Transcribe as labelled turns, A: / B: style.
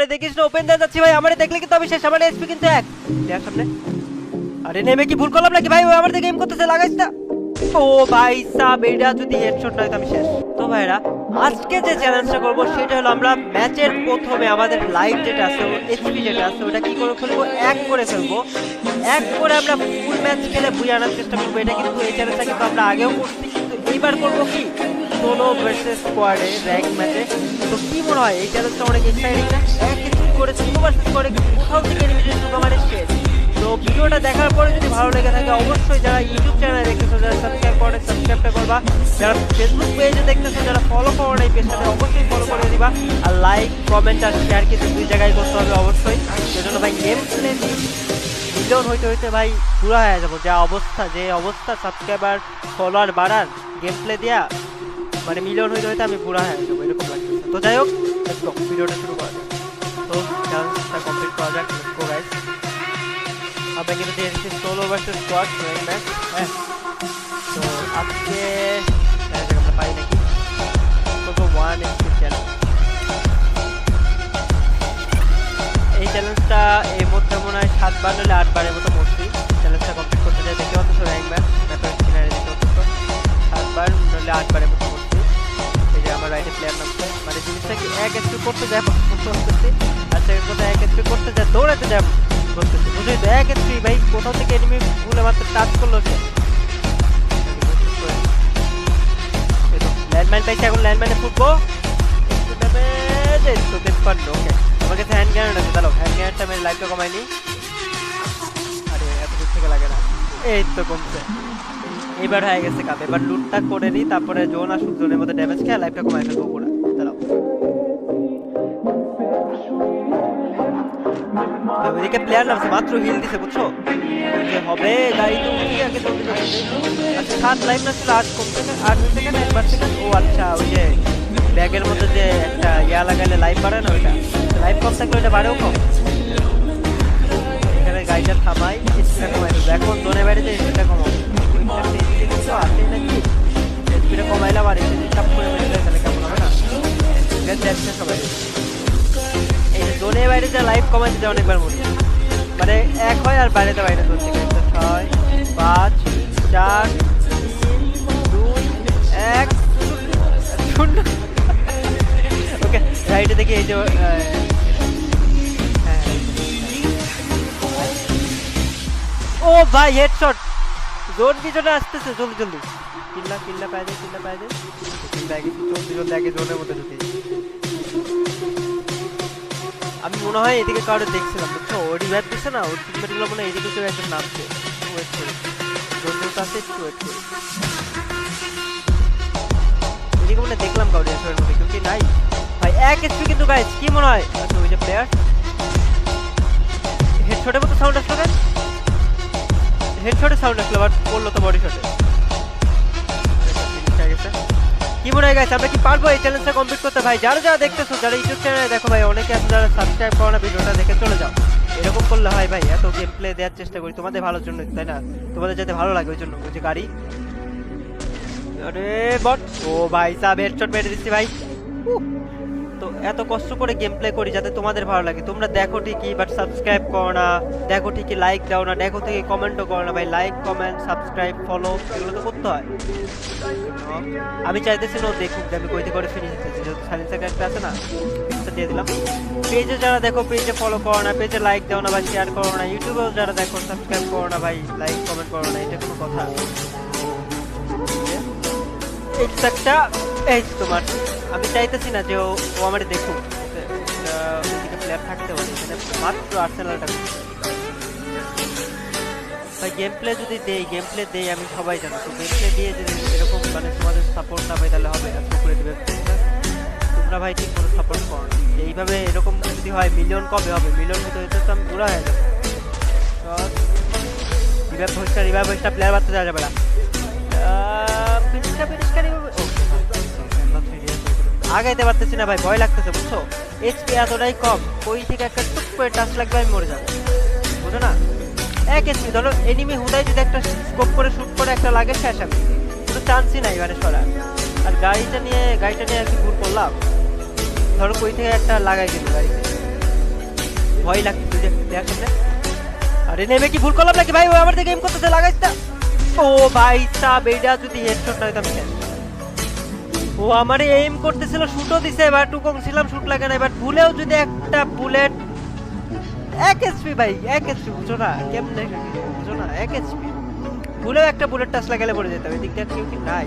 A: আমারে দেখিস না, ওপেন দিয়ে যাচ্ছি ভাই, আমারে দেখলে কিন্তু আমি শেষ, আমার এসপি কিন্তু এক দেয়ার সামনে। আরে নেমে কি ভুল করলাম নাকি ভাই? ও আমার দিকে এম করতেছে, লাগাইস না। ও ভাই সাব, এটা যদি হেডশট নয় তো আমি শেষ। তো ভাইরা আজকে যে চ্যালেঞ্জটা করবো সেটা হলো আমরা ম্যাচের প্রথমে আমাদের লাইভ যেটা আছে, এইচপি যেটা আছে, ওটা কি করে ফেলবো, এক করে ফেলবো। এক করে আমরা ফুল ম্যাচ খেলে বুঝে আনার চেষ্টা করবো। এটা কিন্তু এই চ্যালেঞ্জটা কিন্তু আমরা আগেও করছি, কিন্তু এইবার করবো কি সোলো ভার্সেস স্কোয়াডে র্যাঙ্ক ম্যাচে। তো কি মনে হয় এই চ্যালেঞ্জটা অনেক এক্সাইটিং না? এক কিছু করে সোলো ভার্সেস স্কোয়াডে কোথাও থেকে এলিমিনেট শুধু মানে শেষ। তো ভিডিওটা দেখার পরে যদি ভালো লেগে থাকে অবশ্যই যারা ইউটিউব চ্যানেলে দেখতেছো, যারা সাবস্ক্রাইব করে সাবস্ক্রাইবটা করবা, যারা ফেসবুক পেজে দেখতেছো, যারা ফলো করো না এই পেজটাতে অবশ্যই ফলো করে দিবা। আর লাইক কমেন্ট আর শেয়ার কিন্তু দুই জায়গায় করতে হবে অবশ্যই। সেজন্য ভাই গেম প্লে মিলিয়ন হইতে হইতে ভাই পুরো হয়ে যাবো। যে অবস্থা সাবস্ক্রাইবার ফলোয়ার বাড়ার গেম প্লে দিয়া মানে মিলিয়ন হইতে হইতে আমি পুরো হয়ে যাবো এরকম লাগতেছে। তো যাই হোক, লেটস গো, ভিডিওটা শুরু করা যাক। তো চ্যালেঞ্জটা কমপ্লিট করা যাক, লেটস গো গাইস। আমরা কিন্তু দিয়ে দিচ্ছি solo versus squad rank match. হ্যাঁ, তো আজকে আমরা পাই নাকি করবো 1 চ্যালেঞ্জ। এই চ্যালেঞ্জটা এর মধ্যে মনে হয় 7 বার নইলে 8 বারের মতো মরছি চ্যালেঞ্জটা কমপ্লিট করতে যাই। দেখতে পাচ্ছ র্যাঙ্ক ম্যাচ ম্যাপের কিনারে দেখতে পাচ্ছ 7 বার নইলে 8 বারের মতো মরছি। এই যে আমার রাইটে প্লেয়ার নামছে, মানে জিনিসটা কি এক এসপি করতে যায় করতেছি, আর সেকেন্ড কথা এক এসপি করতে যায় দৌড়াতে যায় করতেছি, বুঝলি তো? এক এসপি ভাই কোথাও থেকে এনিমি ভুলে মাত্র টাচ করলো সে। ল্যান্ডমাইন পাইছি, এখন ল্যান্ডমাইনে ফুটবো। ওকে, আমার কাছে হ্যান্ড গ্রেনেড আছে, দাঁড়াও হ্যান্ড গ্রেনেডটা মেরে লাইটটা কমাইনি। আরে এত দূর থেকে লাগে না, এই তো কমছে। এবার হয়ে গেছে কাপ, এবার লুটটা করে নিই, তারপরে জোন আসুক, জোনের মধ্যে ড্যামেজ খেয়ে লাইফটা কমাই ফেলবো পুরো। দাঁড়াও, ওইদিকে প্লেয়ার নামছে, মাত্র হিল দিছে, বুঝছো? যে হবে গাড়ি তো উঠি আগে জলদি জলদি। আচ্ছা 7 লাইফ না ছিল, 8 কম সেকেন্ড, 8 সেকেন্ড, 1 বার সেকেন্ড। ও আচ্ছা, ওই যে ব্যাগের মধ্যে যে একটা ইয়া লাগালে লাইফ বাড়ে না, ওইটা লাইফ কম থাকলে ওইটা বাড়েও কম। এখানে গাড়িটা থামাই, স্পিডটা কমাই দেবো। এখন জোনে বাইরে যে স্পিডটা কমাবো, কিন্তু আসে নাকি স্পিডটা কমাইলাম আর এসে চাপ করে বেড়ে যায়, তাহলে কেমন হবে না? যাচ্ছে সবাই এই জোনের বাইরে যা লাইফ কমাই দিতে অনেকবার মরি, মানে এক হয় আর বাইরেতে বাইরে চলছে। 6 5 4 3 2 1 0। ওকে, রাইটে দেখি এই যে ও ভাই হেডশট, জোন পিছনে আসতেছে, জলদি জলদি কিল্লা পাই যায়, কিল্লা পাই যায়, জলদি জলদি আগে জোনের মধ্যে ঢুকে। আমি মনে হয় এদিকে কারো দেখছিলাম, বুঝছো? ও রিভাইভ দিচ্ছে না, ওর টিমমেটগুলো মনে হয় এদিকে কেউ একজন নামছে। ওয়েট করি, জোনের কাছে একটু ওয়েট করি। এদিকে মনে দেখলাম কারো রিভাইভের মধ্যে, কেউ কি নাই ভাই? এক এসপি কিন্তু গাইস, কি মনে হয়? আচ্ছা ওই যে প্লেয়ার হেডশটের মতো সাউন্ড আসলো কেন? হেডশটের সাউন্ড আসলো, বাট পড়লো তো বডি শটে। কি মনে হয় গাইস, আমরা কি পারবো এই চ্যালেঞ্জটা কমপ্লিট করতে? ভাই যারা যারা দেখতেছো, যারা ইউটিউব চ্যানেলে দেখো ভাই, অনেকে আছে যারা সাবস্ক্রাইব করো না, ভিডিওটা দেখে চলে যাও। এরকম করলে হয় ভাই, এত গেম প্লে দেওয়ার চেষ্টা করি তোমাদের ভালোর জন্য, তাই না? তোমাদের যাতে ভালো লাগে ওই জন্য। ওই যে গাড়ি, আরে বট, ও ভাই সাব হেডশট মেরে দিচ্ছি ভাই। তো এত কষ্ট করে গেম প্লে করি যাতে তোমাদের ভালো লাগে। তোমরা দেখো ঠিকই, বাট সাবস্ক্রাইব করো না, দেখো ঠিকই লাইক দাও না, দেখো ঠিকই কমেন্টও করো না ভাই। লাইক কমেন্ট সাবস্ক্রাইব ফলো এগুলো তো করতে হয়। আমি চাইতেছি না ও দেখুক যে আমি কইতে করে ফিনিশ দিতেছি, যেহেতু সাইলেন্সার একটা আছে না, ফিনিশটা দিয়ে দিলাম। পেজে যারা দেখো পেজে ফলো করো না, পেজে লাইক দাও না বা শেয়ার করো না, ইউটিউবেও যারা দেখো সাবস্ক্রাইব করো না ভাই, লাইক কমেন্ট করো না, এটা কোনো কথা? একটা এই তোমার, আমি চাইতেছি না যে ও আমার দেখুক, ওইদিকে প্লেয়ার থাকতে পারে, এখানে মাত্র আর্সেনালটা ভাই। গেম প্লে যদি গেম প্লে দেই আমি সবাই জানো, তো গেম প্লে দিয়ে যদি এরকম মানে তোমাদের সাপোর্ট না পাই তাহলে হবে না। করে দেবে তোমরা ভাই, ঠিক কোনো সাপোর্ট করো না। এইভাবে এরকম যদি হয় মিলিয়ন কবে হবে? মিলিয়ন হতে হতে তো আমি পুরা হয়ে যাবো। রিভাইভ ভয়েসটা প্লেয়ার বাড়তে দেওয়া যাবে না। আগাইতে পারতেছি না ভাই, ভয় লাগতেছে, বুঝছো? এইচপি এতটাই কম, ওই থেকে একটা টুক করে টাচ লাগবে আমি মরে যাবো, বুঝো না? এক এসপি ধরো এনিমি হুদাই যদি একটা স্কোপ করে শুট করে একটা লাগে শেষ, আমি কোনো চান্সই নাই মানে সরার। আর গাড়িটা নিয়ে আর কি ভুল করলাম, ধরো কই থেকে একটা লাগাই দিল গাড়িতে, ভয় লাগছে যে দেখ সামনে। আরে নেমে কি ভুল করলাম নাকি ভাই? ও আমার দিকে এম করতেছে, লাগাইস না। ও ভাই সাব, এটা যদি হেডশট না হইতো আমি শেষ। ও আমারে এইম করতেছিল, শুটও দিছে, এবার টুকং ছিলাম, শুট লাগে না। এবার ভুলেও যদি একটা বুলেট 1 এইচপি ভাই, 1 এইচপি বুঝো না কেমনে, বুঝো না 1 এইচপি ভুলেও একটা বুলেট টাচ লাগালে পড়ে যেতাম। এদিক দিয়ে কেউ কি নাই?